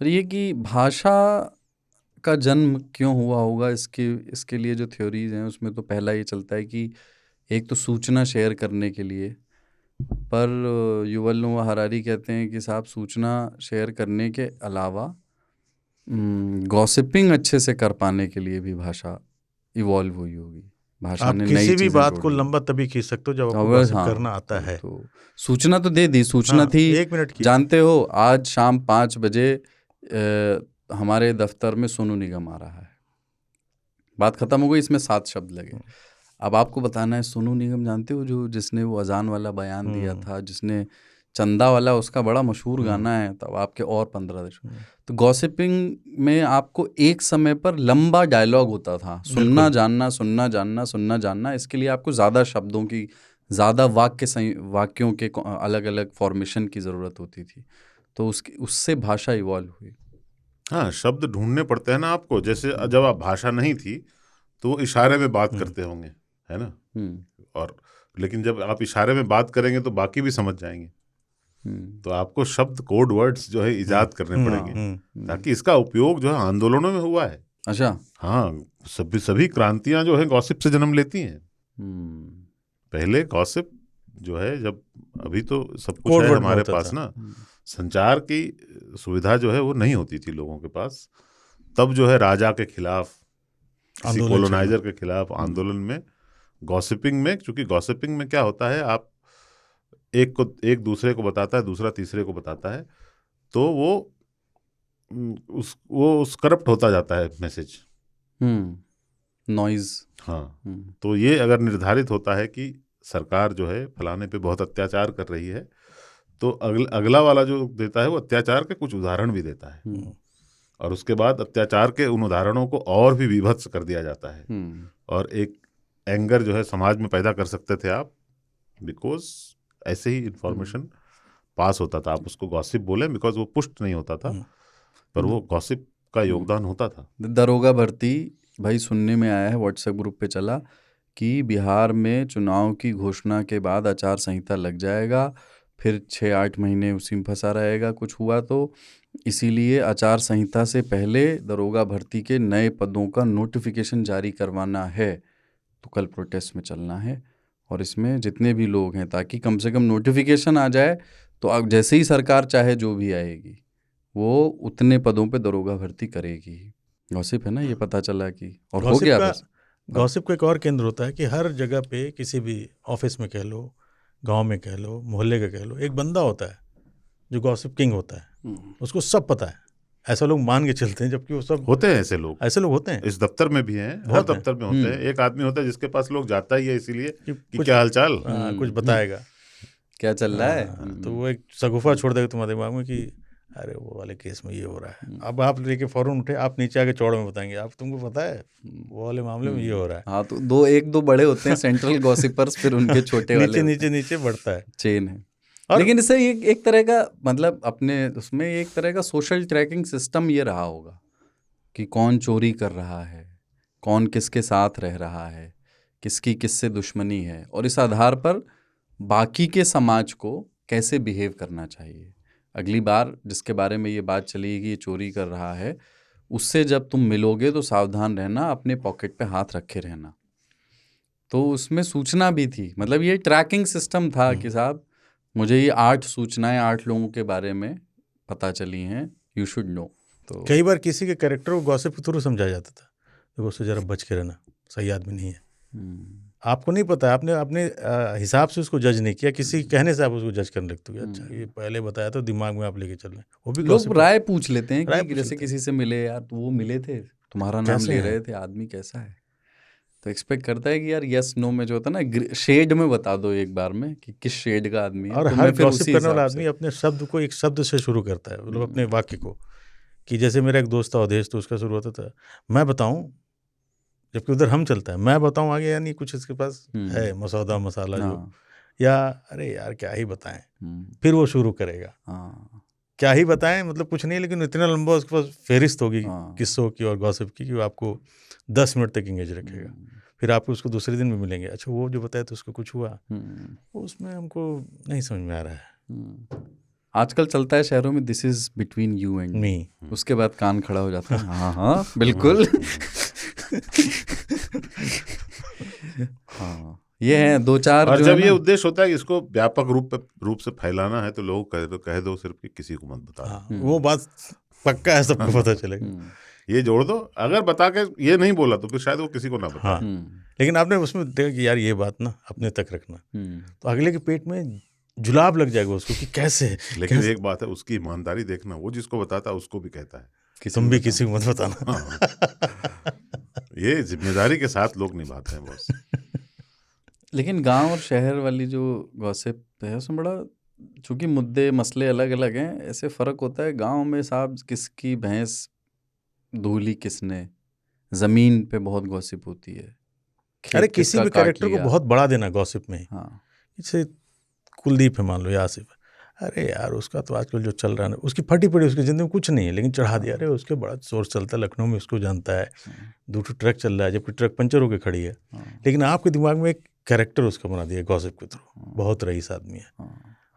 Sir ये कि भाषा का जन्म क्यों हुआ होगा, इसके इसके लिए जो थ्योरीज हैं उसमें तो पहला ये चलता है कि एक तो सूचना शेयर करने के लिए, पर युवल नोआ हरारी कहते हैं कि साहब सूचना शेयर करने के अलावा गॉसिपिंग अच्छे से कर पाने के लिए भी भाषा इवॉल्व हुई होगी। भाषा आप ने नई किसी भी चीज़ें बात को जोड़ी। लंबा तभी खींच सकते हो जब आपको अब गॉसिप हाँ, करना आता है। तो सूचना तो दे दी, सूचना हाँ, थी। 1 मिनट की। जानते हो आज शाम 5 बजे हमारे दफ्तर में सोनू निगम आ रहा है, बात खत्म हो गई, इसमें 7 शब्द लगे। अब आपको बताना है सोनू निगम जानते हो, जो जिसने वो अजान वाला बयान दिया था, जिसने चंदा वाला, उसका बड़ा मशहूर गाना है, तब आपके और 15 देश। तो गॉसिपिंग में आपको एक समय पर लंबा डायलॉग होता था, सुनना जानना सुनना जानना सुनना जानना। इसके लिए आपको ज़्यादा शब्दों की, ज़्यादा वाक्यों के अलग अलग फॉर्मेशन की ज़रूरत होती थी। तो उससे भाषा इवॉल्व हुई। हाँ, शब्द ढूंढने पड़ते हैं ना आपको। जैसे जब आप भाषा नहीं थी तो वो इशारे में बात करते होंगे, है ना। और लेकिन जब आप इशारे में बात करेंगे तो बाकी भी समझ जाएंगे। तो आपको शब्द, कोड वर्ड्स जो है इजाद करने पड़ेंगे, ताकि इसका उपयोग जो है आंदोलनों में हुआ है। अच्छा। हाँ, सभी क्रांतियां जो है गॉसिप से जन्म लेती हैं। पहले गॉसिप जो है, जब अभी तो सब कुछ है हमारे पास ना, संचार की सुविधा जो है वो नहीं होती थी लोगों के पास। तब जो है राजा के खिलाफ, किसी कोलोनाइजर के खिलाफ आंदोलन में गॉसिपिंग में, क्योंकि गॉसिपिंग में क्या होता है, आप एक दूसरे को बताता है, दूसरा तीसरे को बताता है, तो वो करप्ट होता जाता है मैसेज, नॉइज। हाँ। तो ये अगर निर्धारित होता है कि सरकार जो है फलाने पे बहुत अत्याचार कर रही है, तो अगला वाला जो देता है वो अत्याचार के कुछ उदाहरण भी देता है, और उसके बाद अत्याचार के उन उदाहरणों को और भी विभत्स कर दिया जाता है। और एक एंगर जो है समाज में पैदा कर सकते थे आप, बिकॉज ऐसे ही इंफॉर्मेशन पास होता था। आप उसको गॉसिप बोले बिकॉज वो पुष्ट नहीं होता था, पर वो गॉसिप का योगदान होता था। दरोगा भर्ती भाई सुनने में आया है, व्हाट्सएप ग्रुप पे चला कि बिहार में चुनाव की घोषणा के बाद आचार संहिता लग जाएगा, फिर 6-8 महीने उसी में फंसा रहेगा कुछ हुआ तो, इसीलिए आचार संहिता से पहले दरोगा भर्ती के नए पदों का नोटिफिकेशन जारी करवाना है। तो कल प्रोटेस्ट में चलना है और इसमें जितने भी लोग हैं, ताकि कम से कम नोटिफिकेशन आ जाए, तो अब जैसे ही सरकार चाहे जो भी आएगी वो उतने पदों पे दरोगा भर्ती करेगी। गॉसिप है ना ये, पता चला कि और हो गया बस। गॉसिप का एक और केंद्र होता है कि हर जगह पे, किसी भी ऑफिस में कह लो, गांव में कह लो, मोहल्ले का कह लो, एक बंदा होता है जो गॉसिप किंग होता है। उसको सब पता है, ऐसा लोग मान के चलते हैं, जबकि वो सब होते हैं। ऐसे लोग होते हैं, इस दफ्तर में भी हैं, हर दफ्तर में होते हैं। एक आदमी होता है जिसके पास लोग जाता ही है इसीलिए कि क्या हालचाल, कुछ बताएगा, क्या चल रहा है। तो वो एक शगुफा छोड़ देगा तुम्हारे दिमाग में कि अरे वो वाले केस में ये हो रहा है। अब आप लेके फौरन उठे, आप नीचे आके चौड़ में बताएंगे, आप तुमको पता है वो वाले मामले में ये हो रहा है। हाँ, तो एक दो बड़े होते हैं सेंट्रल गॉसिपर्स, फिर उनके छोटे वाले नीचे बढ़ता है, चेन है। लेकिन इससे एक तरह का मतलब अपने उसमें एक तरह का सोशल ट्रैकिंग सिस्टम ये रहा होगा कि कौन चोरी कर रहा है, कौन किसके साथ रह रहा है, किसकी किससे दुश्मनी है, और इस आधार पर बाकी के समाज को कैसे बिहेव करना चाहिए। अगली बार जिसके बारे में ये बात चली कि ये चोरी कर रहा है, उससे जब तुम मिलोगे तो सावधान रहना, अपने पॉकेट पे हाथ रखे रहना। तो उसमें सूचना भी थी, मतलब ये ट्रैकिंग सिस्टम था कि साहब मुझे ये 8 सूचनाएं 8 लोगों के बारे में पता चली हैं, यू शुड नो। तो कई बार किसी के कैरेक्टर को गॉसिप के थ्रू समझाया जाता था, देखो उससे जरा बच के रहना, सही आदमी नहीं है। आपको नहीं पता, आपने अपने हिसाब से उसको जज नहीं किया, किसी के कहने से आप उसको जज करने लगते हो। अच्छा ये पहले बताया तो दिमाग में आप लेके चल रहे हैं। वो भी लोग राय पूछ लेते हैं कि जैसे किसी से मिले, यार तो वो मिले थे, तुम्हारा नाम ले रहे थे, आदमी कैसा है, तो एक्सपेक्ट करता है कि यार यस नो में जो होता है ना, शेड में बता दो एक बार में कि किस शेड का आदमी है। और तो हर फिर गॉसिप करने वाला आदमी अपने शब्द को एक शब्द से शुरू करता है, मतलब अपने वाक्य को। कि जैसे मेरा एक दोस्त था अवधेश, तो उसका शुरू होता था मैं बताऊं, जबकि उधर हम चलता है मैं बताऊं आगे, यानी कुछ इसके पास है मसौदा मसाला जो, या अरे यार क्या ही बताएं, फिर वो शुरू करेगा क्या ही बताएं, मतलब कुछ नहीं, लेकिन इतना लंबा उसके पास फेरिस्त होगी किस्सों की और गॉसिप की कि वो आपको 10 मिनट तक इंगेज रखेगा। फिर आप उसको दूसरे दिन भी मिलेंगे, अच्छा वो जो बताया तो उसको कुछ हुआ, उसमें हमको नहीं समझ में आ रहा है। आजकल चलता है शहरों में, this is between you and me, me उसके बाद कान खड़ा हो जाता है, हाँ हाँ बिल्कुल। हाँ, ये है दो चार और जो जब है ये ना, उद्देश्य होता है कि इसको व्यापक रूप से फैलाना है, तो लोग कह दो सिर्फ कि किसी को मत बता। हाँ, वो बात पक्का है, सबको पता चलेगा। ये जोड़ दो, अगर बता के ये नहीं बोला तो फिर शायद वो किसी को ना बताए। हाँ, लेकिन आपने उसमें देखा कि यार ये बात ना अपने तक रखना, तो अगले के पेट में जुलाब लग जाएगा उसको कि कैसे। लेकिन एक बात है, उसकी ईमानदारी देखना, वो जिसको बताता है उसको भी कहता है तुम भी किसी को मत बताना। हाँ। ये जिम्मेदारी के साथ लोग निभाते हैं बस। लेकिन गांव और शहर वाली जो गॉसिप है उसमें बड़ा, चूंकि मुद्दे मसले अलग अलग हैं, ऐसे फ़र्क होता है। गांव में साहब किसकी भैंस धूली किसने, ज़मीन पे बहुत गॉसिप होती है। खेत अरे किसी किसका भी काट कैरेक्टर को लिया। बहुत बड़ा देना गॉसिप में ही। हाँ, जैसे कुलदीप है मान लो या आसिफ है, अरे यार उसका तो आजकल जो चल रहा है ना, उसकी फटी पड़ी, उसकी ज़िंदगी में कुछ नहीं है, लेकिन चढ़ा दिया, अरे उसके बड़ा सोर्स चलता है लखनऊ में, उसको जानता है, 2 ट्रक चल रहा है, जबकि ट्रक पंचर होकर खड़ी है, लेकिन आपके दिमाग में एक कैरेक्टर उसका बना दिया गॉसिप के थ्रू, बहुत रईस आदमी है,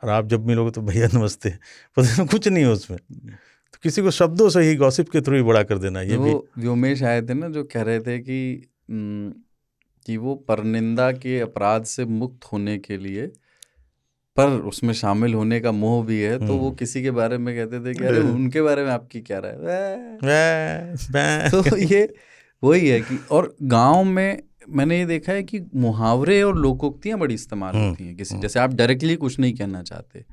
और आप जब मिलोगे तो भैया नमस्ते, पता कुछ नहीं है उसमें। तो किसी को शब्दों से ही गॉसिप के थ्रू ही बड़ा कर देना, ये भी। वो व्योमेश आए थे ना जो कह रहे थे कि वो परनिंदा के अपराध से मुक्त होने के लिए, पर उसमें शामिल होने का मोह भी है, तो वो किसी के बारे में कहते थे कि अरे उनके बारे में आपकी क्या राय है। तो ये वही है कि, और गांव में मैंने ये देखा है कि मुहावरे और लोकोक्तियां बड़ी इस्तेमाल होती हैं किसी, जैसे आप डायरेक्टली कुछ नहीं कहना चाहते,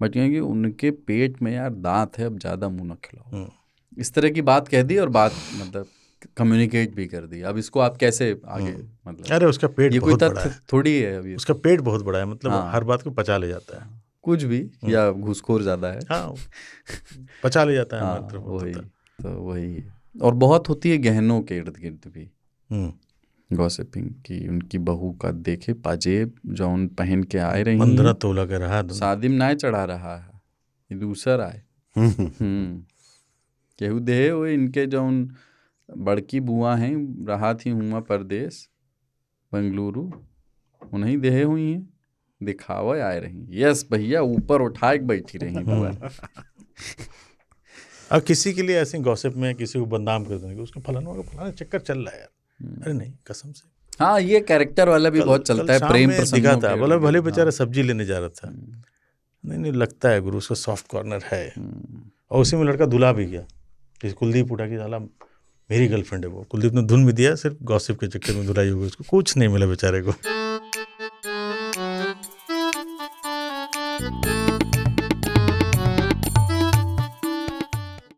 बट क्योंकि उनके पेट में यार दांत है, अब ज़्यादा मुंह न खिलाओ, इस तरह की बात कह दी और बात मतलब कम्युनिकेट भी कर दी। अब इसको आप कैसे आगे, मतलब अरे उसका पेट ये कोई बहुत बड़ा तथ्य है, थोड़ी है अभी, उसका पेट बहुत बड़ा है, मतलब हाँ। हर बात को पचा ले जाता है, कुछ भी, या घूसखोर ज़्यादा है, हाँ पचा ले जाता है, हाँ, हमारी तरफ होता वही था। तो वही। और बहुत होती है गहनों के इर्द गिर्द भी गॉसिपिंग की, उनकी बहू का देखे पाजेब जौन पहन के आए रही 15 तोला का रहा शादी में नाय चढ़ा रहा है, ये दूसर आए केहू दे वो इनके जौन बड़की बुआ हैं, रहा थी हुआ परदेश बेंगलुरु, उन्हीं देहे हुई हैं, दिखावा आए रही, यस भैया ऊपर उठा के बैठी रही बुआ। अब किसी के लिए ऐसे गॉसिप में किसी को बदनाम कर देंगे, उसका फलाना चक्कर चल रहा है यार, अरे नहीं कसम से। हाँ, ये कैरेक्टर वाला भी बहुत चलता है, प्रेम प्रसंगों दिखा था, के बोला भले इर्द-गिर्द, बेचारा सब्जी लेने जा रहा था, नहीं लगता है गुरु उसका सॉफ्ट कॉर्नर है, और उसी में लड़का धुला भी गया, जैसे कुलदीप उठा के साला मेरी गर्लफ्रेंड है वो, कुलदीप ने धुन भी दिया, सिर्फ गॉसिप के चक्कर में धुलाई होगी, उसको कुछ नहीं मिला बेचारे को।